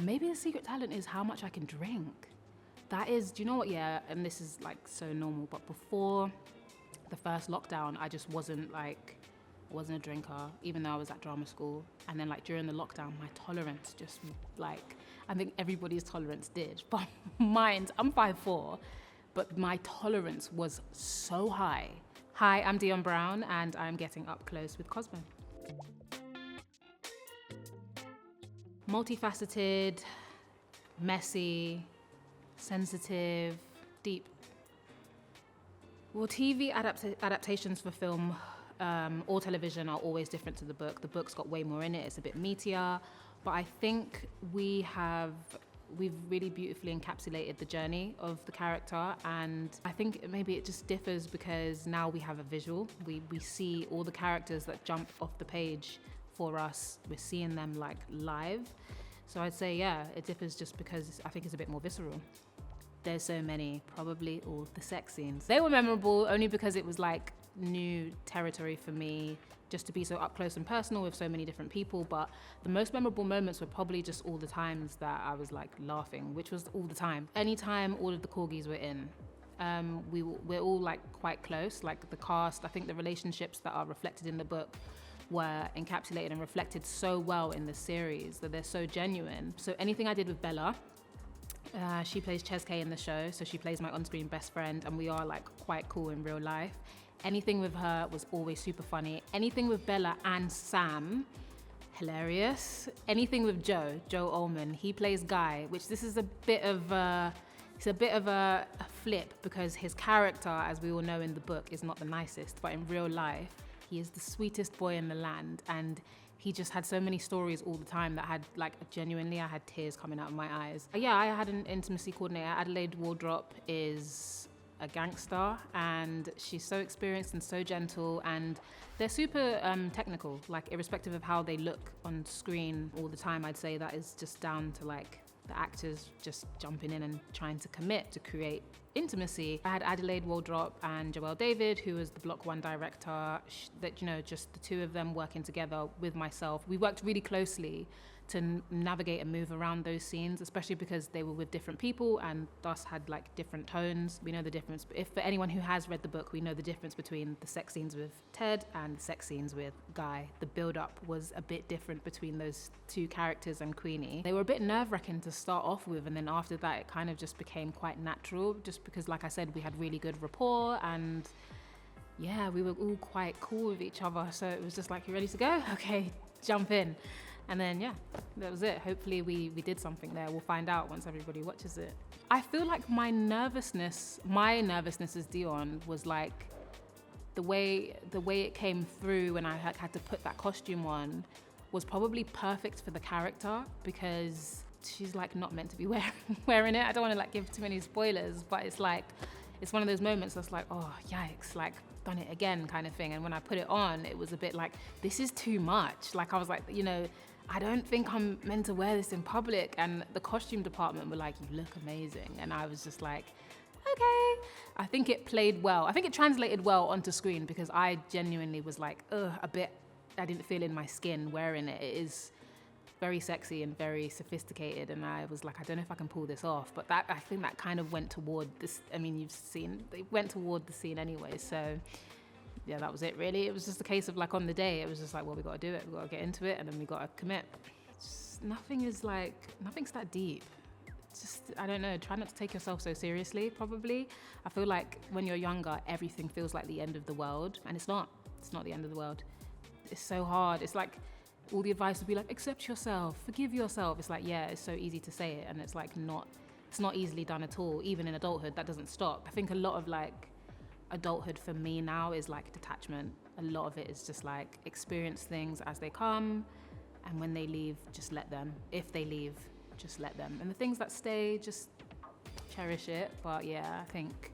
Maybe the secret talent is how much I can drink. That is, do you know what? Yeah, and this is like so normal, but before the first lockdown, I just wasn't a drinker, even though I was at drama school. And then like during the lockdown, my tolerance just like, I think everybody's tolerance did, but mine, I'm 5'4", but my tolerance was so high. Hi, I'm Dionne Brown, and I'm getting up close with Cosmo. Multifaceted, messy, sensitive, deep. Well, TV adaptations for film or television are always different to the book. The book's got way more in it. It's a bit meatier, but I think we've really beautifully encapsulated the journey of the character, and I think maybe it just differs because now we have a visual. We see all the characters that jump off the page for us. We're seeing them like live. So I'd say, yeah, it differs just because I think it's a bit more visceral. There's so many, probably all the sex scenes. They were memorable only because it was like new territory for me, just to be so up close and personal with so many different people. But the most memorable moments were probably just all the times that I was like laughing, which was all the time. Anytime all of the corgis were in, we're all like quite close. Like the cast, I think the relationships that are reflected in the book were encapsulated and reflected so well in the series that they're so genuine. So anything I did with Bella, she plays Cheske in the show, so she plays my on-screen best friend, and we are like quite cool in real life. Anything with her was always super funny. Anything with Bella and Sam, hilarious. Anything with Joe Ullman, he plays Guy, which this is a bit of a flip because his character, as we all know in the book, is not the nicest, but in real life, he is the sweetest boy in the land, and he just had so many stories all the time that had like genuinely, I had tears coming out of my eyes. Yeah, I had an intimacy coordinator. Adelaide Wardrop is a gangster, and she's so experienced and so gentle, and they're super technical, like irrespective of how they look on screen all the time. I'd say that is just down to like the actors just jumping in and trying to commit to create intimacy. I had Adelaide Wardrop and Joelle David, who was the Block 1 director, that, you know, just the two of them working together with myself. We worked really closely to navigate and move around those scenes, especially because they were with different people and thus had like different tones. We know the difference. If for anyone who has read the book, we know the difference between the sex scenes with Ted and the sex scenes with Guy. The build-up was a bit different between those two characters and Queenie. They were a bit nerve-wracking to start off with, and then after that it kind of just became quite natural, just because, like I said, we had really good rapport, and yeah, we were all quite cool with each other. So it was just like, you ready to go? Okay, jump in. And then, yeah, that was it. Hopefully we did something there. We'll find out once everybody watches it. I feel like my nervousness as Dionne was like, the way it came through when I had to put that costume on was probably perfect for the character, because she's like not meant to be wearing it. I don't want to like give too many spoilers, but it's like, it's one of those moments that's like, oh, yikes, like, done it again kind of thing. And when I put it on, it was a bit like, this is too much. Like, I was like, you know, I don't think I'm meant to wear this in public. And the costume department were like, you look amazing. And I was just like, okay. I think it played well. I think it translated well onto screen, because I genuinely was like, a bit, I didn't feel in my skin wearing it. It is very sexy and very sophisticated, and I was like, I don't know if I can pull this off. But that, I think that kind of went toward this. I mean, you've seen, they went toward the scene anyway. So yeah, that was it really. It was just a case of like, on the day, it was just like, well, we got to do it. We got to get into it, and then we got to commit. Nothing's that deep. Just, I don't know, try not to take yourself so seriously, probably. I feel like when you're younger, everything feels like the end of the world, and it's not the end of the world. It's so hard. It's like, all the advice would be like, accept yourself, forgive yourself. It's like, yeah, it's so easy to say it, and it's like it's not easily done at all. Even in adulthood, that doesn't stop. I think a lot of like adulthood for me now is like detachment. A lot of it is just like, experience things as they come, and when they leave, just let them. If they leave, just let them. And the things that stay, just cherish it. But yeah, I think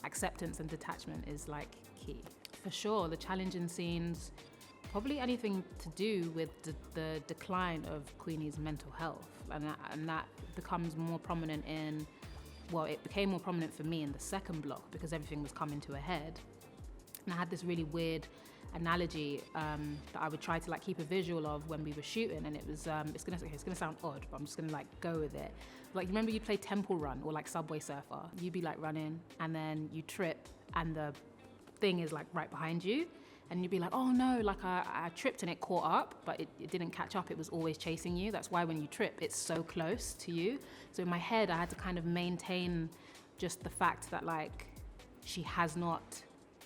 acceptance and detachment is like key. For sure, the challenging scenes, probably anything to do with the decline of Queenie's mental health. And that becomes more prominent in, well, it became more prominent for me in the second block, because everything was coming to a head. And I had this really weird analogy that I would try to like keep a visual of when we were shooting, and it was it's gonna sound odd, but I'm just gonna like go with it. Like, you remember you play Temple Run or like Subway Surfer? You'd be like running and then you trip and the thing is like right behind you, and you'd be like, oh no, like I tripped and it caught up, but it didn't catch up. It was always chasing you. That's why when you trip, it's so close to you. So in my head, I had to kind of maintain just the fact that like she has not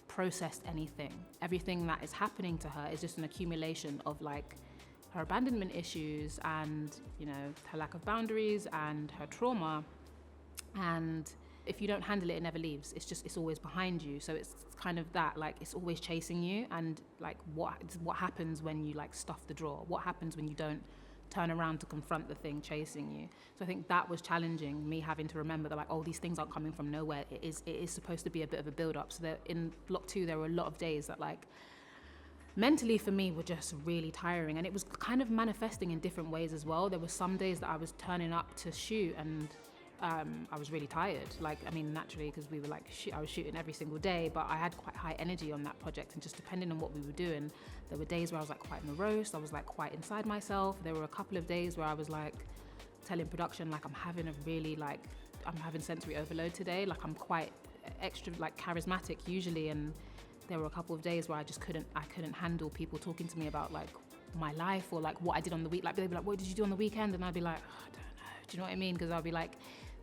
processed anything. Everything that is happening to her is just an accumulation of like her abandonment issues and, you know, her lack of boundaries and her trauma. And if you don't handle it, it never leaves. It's always behind you. So it's kind of that, like, it's always chasing you. And like, what happens when you like stuff the drawer? What happens when you don't turn around to confront the thing chasing you? So I think that was challenging, me having to remember that like, oh, these things aren't coming from nowhere. It is supposed to be a bit of a build up. So that in block 2, there were a lot of days that like mentally for me were just really tiring, and it was kind of manifesting in different ways as well. There were some days that I was turning up to shoot and I was really tired. Like, I mean, naturally, because we were like, I was shooting every single day, but I had quite high energy on that project, and just depending on what we were doing, there were days where I was like quite morose. I was like quite inside myself. There were a couple of days where I was like telling production, like, I'm having sensory overload today. Like, I'm quite extra, like, charismatic usually, and there were a couple of days where I couldn't handle people talking to me about like my life or like what I did on the week. Like, they'd be like, what did you do on the weekend? And I'd be like, oh, I don't know. Do you know what I mean? Because I'll be like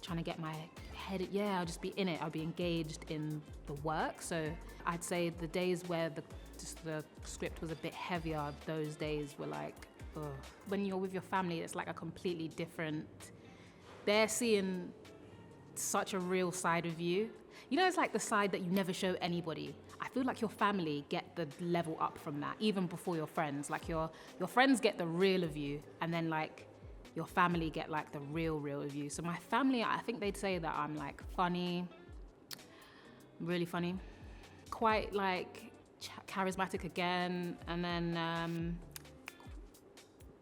trying to get my head, I'll just be in it. I'll be engaged in the work. So I'd say the days where the script was a bit heavier, those days were like, ugh. When you're with your family, it's like a completely different, they're seeing such a real side of you. You know, it's like the side that you never show anybody. I feel like your family get the level up from that, even before your friends. Like your friends get the real of you, and then like your family get like the real of you. So my family, I think they'd say that I'm like funny, really funny, quite like charismatic again, and then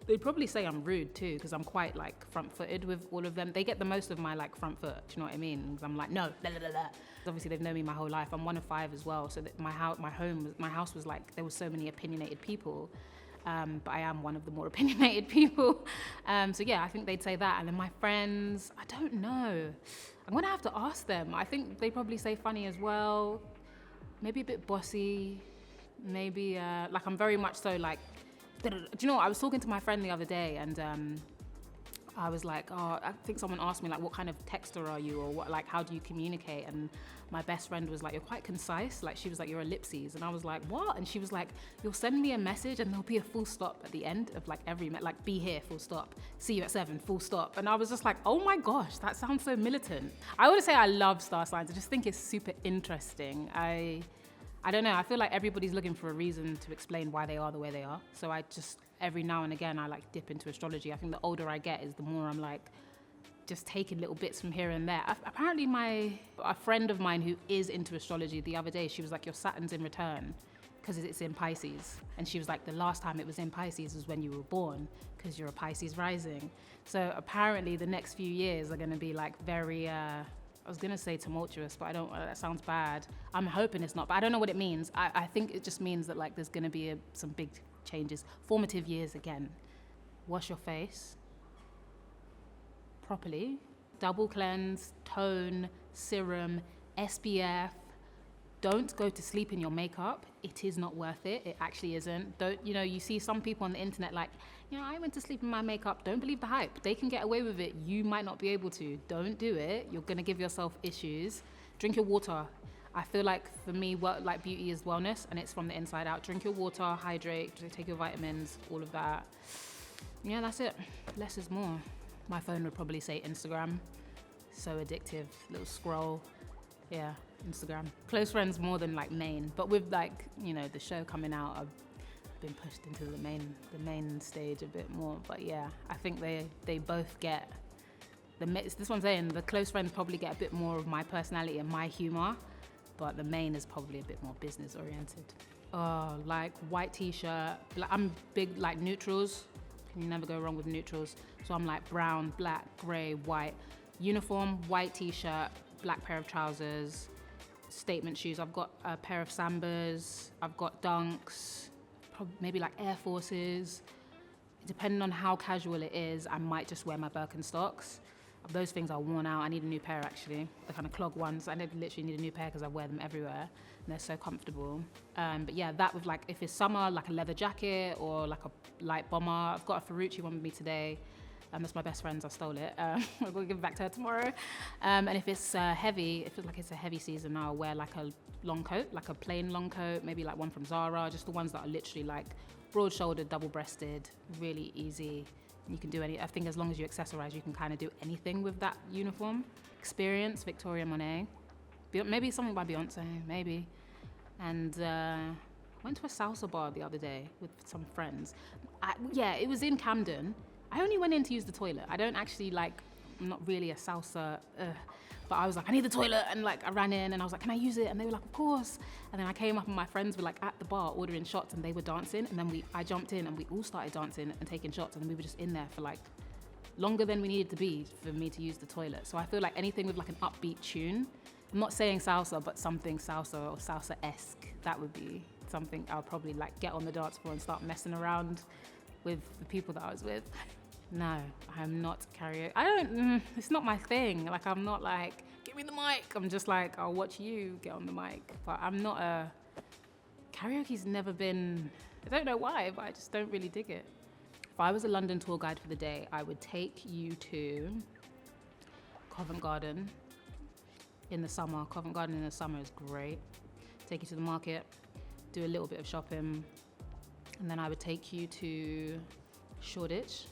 they'd probably say I'm rude too, because I'm quite like front-footed with all of them. They get the most of my like front foot, do you know what I mean? 'Cause I'm like, no, blah, blah, blah, blah. Obviously they've known me my whole life. I'm one of 5 as well, so that my house was like, there were so many opinionated people, but I am one of the more opinionated people. So yeah, I think they'd say that. And then my friends, I don't know. I'm gonna have to ask them. I think they probably say funny as well. Maybe a bit bossy. Maybe like I'm very much so like. Do you know what? I was talking to my friend the other day, and I was like, oh, I think someone asked me like, what kind of texter are you, or what, like, how do you communicate? And my best friend was like, you're quite concise. Like, she was like, you're ellipses. And I was like, what? And she was like, you'll send me a message and there'll be a full stop at the end of like every, like, be here, full stop. See you at 7, full stop. And I was just like, oh my gosh, that sounds so militant. I would say I love star signs. I just think it's super interesting. I don't know, I feel like everybody's looking for a reason to explain why they are the way they are. So I just, every now and again, I like dip into astrology. I think the older I get is the more I'm like, just taking little bits from here and there. Apparently a friend of mine who is into astrology, the other day, she was like, your Saturn's in return because it's in Pisces. And she was like, the last time it was in Pisces was when you were born, because you're a Pisces rising. So apparently the next few years are gonna be like very, I was going to say tumultuous, but I don't, that sounds bad. I'm hoping it's not, but I don't know what it means. I think it just means that like there's going to be some big changes. Formative years again. Wash your face properly. Double cleanse, tone, serum, SPF. Don't go to sleep in your makeup. It is not worth it. It actually isn't. Don't, you know, you see some people on the internet like, you know, I went to sleep in my makeup. Don't believe the hype. They can get away with it. You might not be able to. Don't do it. You're going to give yourself issues. Drink your water. I feel like for me, like beauty is wellness, and it's from the inside out. Drink your water, hydrate, take your vitamins, all of that. Yeah, that's it. Less is more. My phone would probably say Instagram. So addictive. Little scroll. Yeah, Instagram. Close friends more than like main, but with like, you know, the show coming out, I've been pushed into the main stage a bit more. But yeah, I think they both get this is what I'm saying. The close friends probably get a bit more of my personality and my humor, but the main is probably a bit more business oriented. Oh, like white t-shirt. Like, I'm big like neutrals. You never go wrong with neutrals. So I'm like brown, black, grey, white. Uniform, white t-shirt, black pair of trousers, statement shoes. I've got a pair of Sambas, I've got Dunks, maybe like Air Forces. Depending on how casual it is, I might just wear my Birkenstocks. Those things are worn out. I need a new pair, actually. The kind of clog ones. I literally need a new pair because I wear them everywhere and they're so comfortable. But yeah, that with like, if it's summer, like a leather jacket or like a light bomber. I've got a Ferrucci one with me today. That's my best friend's. I stole it. I'm going to give it back to her tomorrow. And if it's heavy, if it's like it's a heavy season, I'll wear like a long coat, like a plain long coat, maybe like one from Zara, just the ones that are literally like broad-shouldered, double-breasted, really easy. You can do I think as long as you accessorize, you can kind of do anything with that uniform. Experience, Victoria Monet. Maybe something by Beyonce, maybe. And went to a salsa bar the other day with some friends. It was in Camden. I only went in to use the toilet. I don't actually I'm not really a salsa, but I was like, I need the toilet. And like, I ran in and I was like, can I use it? And they were like, of course. And then I came up and my friends were like at the bar ordering shots and they were dancing. And then I jumped in and we all started dancing and taking shots. And we were just in there for like longer than we needed to be for me to use the toilet. So I feel like anything with like an upbeat tune, I'm not saying salsa, but something salsa or salsa-esque, that would be something I would probably like get on the dance floor and start messing around with the people that I was with. No, I'm not karaoke. It's not my thing. Like, I'm not like, give me the mic. I'm just like, I'll watch you get on the mic. But I'm not karaoke's never been, I don't know why, but I just don't really dig it. If I was a London tour guide for the day, I would take you to Covent Garden in the summer. Covent Garden in the summer is great. Take you to the market, do a little bit of shopping, and then I would take you to Shoreditch.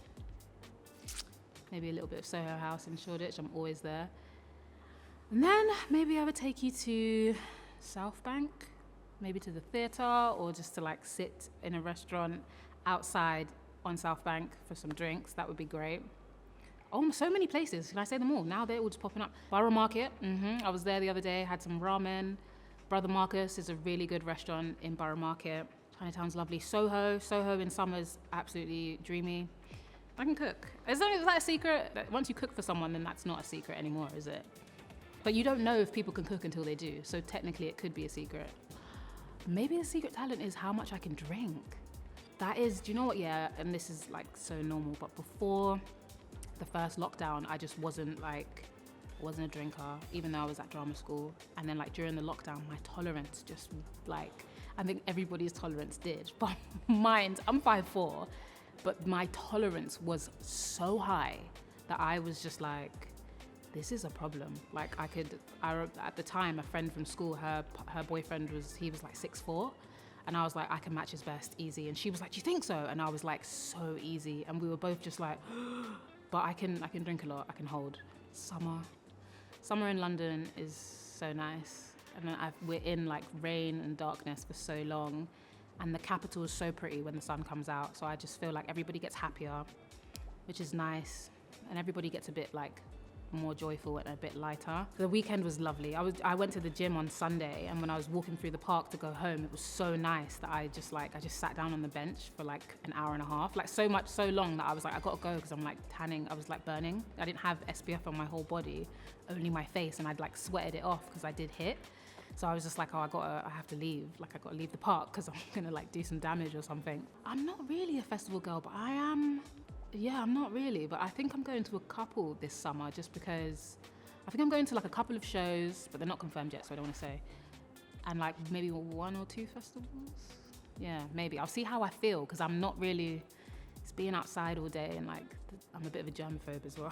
Maybe a little bit of Soho House in Shoreditch, I'm always there. And then maybe I would take you to South Bank, maybe to the theatre, or just to like sit in a restaurant outside on South Bank for some drinks. That would be great. Oh, so many places. Can I say them all? Now they're all just popping up. Borough Market, I was there the other day, had some ramen. Brother Marcus is a really good restaurant in Borough Market. Chinatown's lovely. Soho in summer's absolutely dreamy. I can cook. Is that a secret? Once you cook for someone, then that's not a secret anymore, is it? But you don't know if people can cook until they do. So technically it could be a secret. Maybe the secret talent is how much I can drink. That is, do you know what? Yeah, and this is like so normal, but before the first lockdown, I just wasn't a drinker, even though I was at drama school. And then like during the lockdown, my tolerance just like, I think everybody's tolerance did, but mine, I'm 5'4", but my tolerance was so high that I was just like, this is a problem. Like at the time, a friend from school, her boyfriend was like 6'4", and I was like, I can match his best, easy. And she was like, do you think so? And I was like, so easy. And we were both just like, but I can drink a lot, I can hold. Summer in London is so nice. And then we're in like rain and darkness for so long. And the capital is so pretty when the sun comes out. So I just feel like everybody gets happier, which is nice. And everybody gets a bit like more joyful and a bit lighter. The weekend was lovely. I went to the gym on Sunday, and when I was walking through the park to go home, it was so nice that I just sat down on the bench for like an hour and a half, like so long that I was like, I gotta go because I'm like tanning. I was like burning. I didn't have SPF on my whole body, only my face, and I'd like sweated it off because I did hit. So I was just like, I have to leave. Like, I gotta leave the park because I'm gonna like do some damage or something. I'm not really a festival girl, but I am. Yeah, I'm not really, but I think I'm going to a couple this summer just because I think I'm going to like a couple of shows, but they're not confirmed yet, so I don't want to say. And like maybe 1 or 2 festivals. Yeah, maybe. I'll see how I feel because I'm not really, it's being outside all day and like I'm a bit of a germaphobe as well.